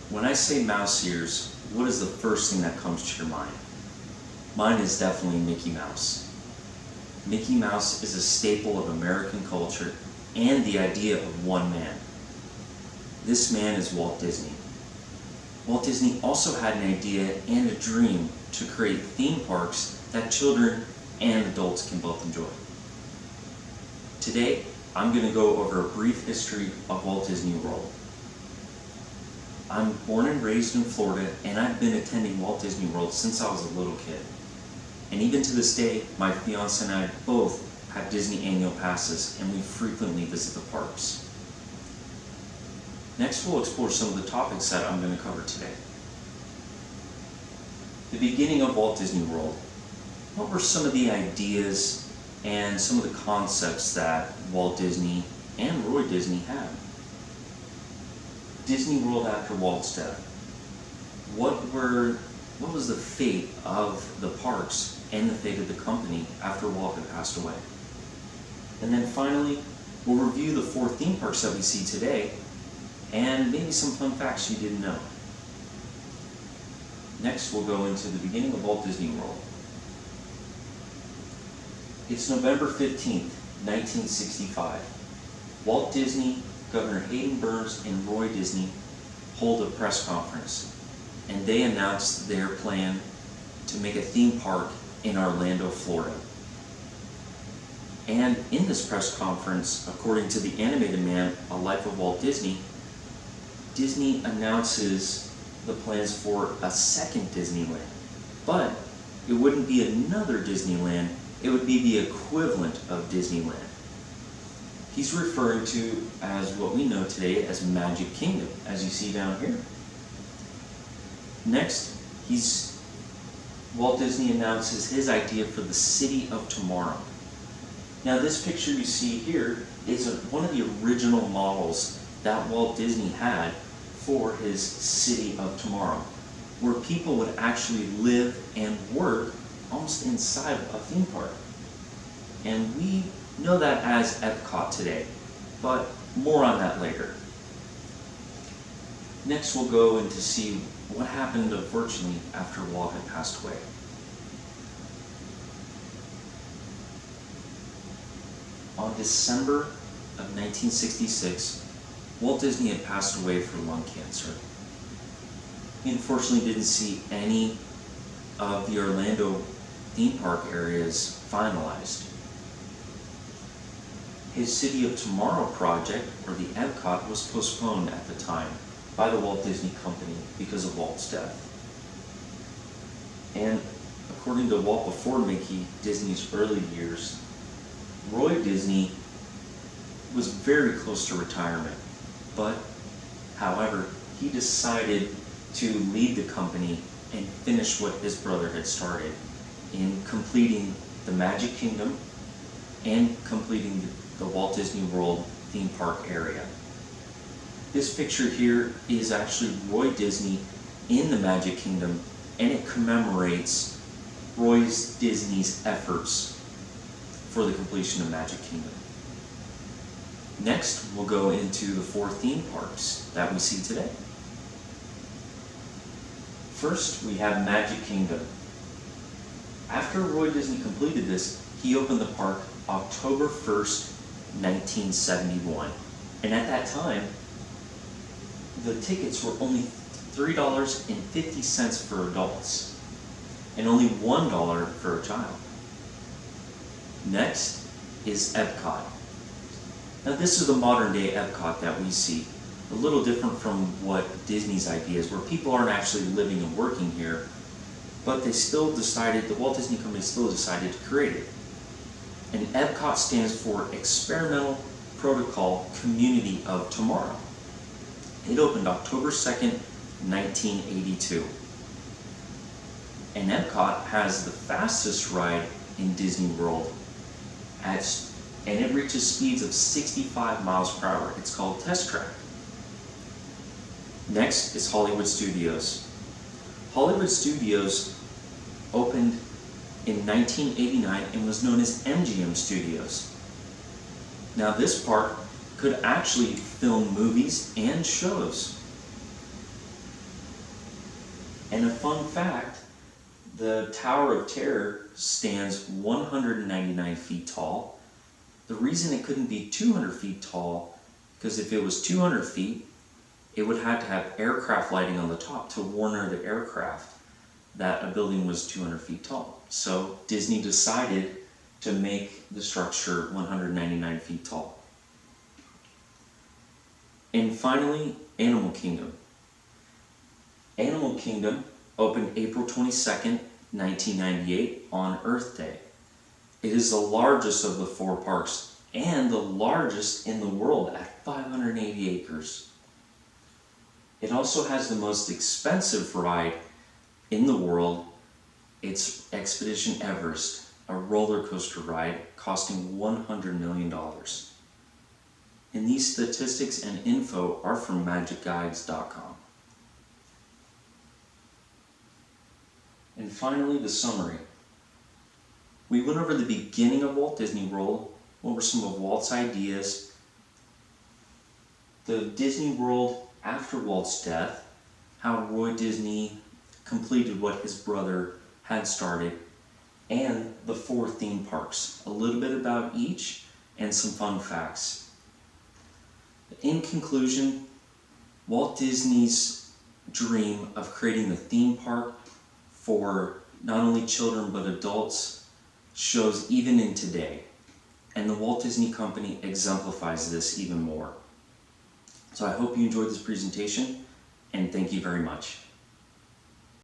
When I say mouse ears, what is the first thing that comes to your mind? Mine is definitely Mickey Mouse. Mickey Mouse is a staple of American culture and the idea of one man. This man is Walt Disney. Walt Disney also had an idea and a dream to create theme parks that children and adults can both enjoy. Today, I'm going to go over a brief history of Walt Disney World. I'm born and raised in Florida, and I've been attending Walt Disney World since I was a little kid. And even to this day, my fiance and I both have Disney annual passes, and we frequently visit the parks. Next, we'll explore some of the topics that I'm going to cover today. The beginning of Walt Disney World. What were some of the ideas and some of the concepts that Walt Disney and Roy Disney had? Disney World after Walt's death. What was the fate of the parks and the fate of the company after Walt had passed away? And then finally, we'll review the 4 theme parks that we see today and maybe some fun facts you didn't know. Next, we'll go into the beginning of Walt Disney World. It's November 15th, 1965. Walt Disney, Governor Hayden Burns, and Roy Disney hold a press conference, and they announced their plan to make a theme park in Orlando, Florida. And in this press conference, according to the animated man, A Life of Walt Disney, Disney announces the plans for a second Disneyland. But it wouldn't be another Disneyland, it would be the equivalent of Disneyland. He's referring to as what we know today as Magic Kingdom, as you see down here. Next, Walt Disney announces his idea for the City of Tomorrow. Now this picture you see here is one of the original models that Walt Disney had for his City of Tomorrow, where people would actually live and work almost inside a theme park. And we know that as Epcot today, but more on that later. Next, we'll go in to see what happened, unfortunately, after Walt had passed away. On December of 1966, Walt Disney had passed away from lung cancer. He unfortunately didn't see any of the Orlando theme park areas finalized. His City of Tomorrow project, or the Epcot, was postponed at the time by the Walt Disney Company because of Walt's death. And according to Walt before Mickey Disney's early years, Roy Disney was very close to retirement, but however, he decided to lead the company and finish what his brother had started in completing the Magic Kingdom and completing the Walt Disney World theme park area. This picture here is actually Roy Disney in the Magic Kingdom, and it commemorates Roy Disney's efforts for the completion of Magic Kingdom. Next, we'll go into the 4 theme parks that we see today. First, we have Magic Kingdom. After Roy Disney completed this, he opened the park October 1st, 1971. And at that time, the tickets were only $3.50 for adults and only $1 for a child. Next is Epcot. Now this is the modern day Epcot that we see, a little different from what Disney's idea is, where people aren't actually living and working here, but the Walt Disney Company still decided to create it. And Epcot stands for Experimental Protocol Community of Tomorrow. It opened October 2nd, 1982. And Epcot has the fastest ride in Disney World, and it reaches speeds of 65 miles per hour. It's called Test Track. Next is Hollywood Studios. Hollywood Studios opened in 1989 and was known as MGM Studios. Now this park could actually film movies and shows. And a fun fact, the Tower of Terror stands 199 feet tall. The reason it couldn't be 200 feet tall, because if it was 200 feet, it would have to have aircraft lighting on the top to warn the aircraft that a building was 200 feet tall. So Disney decided to make the structure 199 feet tall. And finally, Animal Kingdom. Animal Kingdom opened April 22nd, 1998 on Earth Day. It is the largest of the 4 parks and the largest in the world at 580 acres. It also has the most expensive ride in the world. It's Expedition Everest, a roller coaster ride costing $100 million. And these statistics and info are from magicguides.com. And finally, the summary. We went over the beginning of Walt Disney World, what were some of Walt's ideas, the Disney World after Walt's death, how Roy Disney completed what his brother had started, and the 4 theme parks, a little bit about each, and some fun facts. In conclusion, Walt Disney's dream of creating a theme park for not only children but adults shows even in today, and the Walt Disney Company exemplifies this even more. So I hope you enjoyed this presentation, and thank you very much.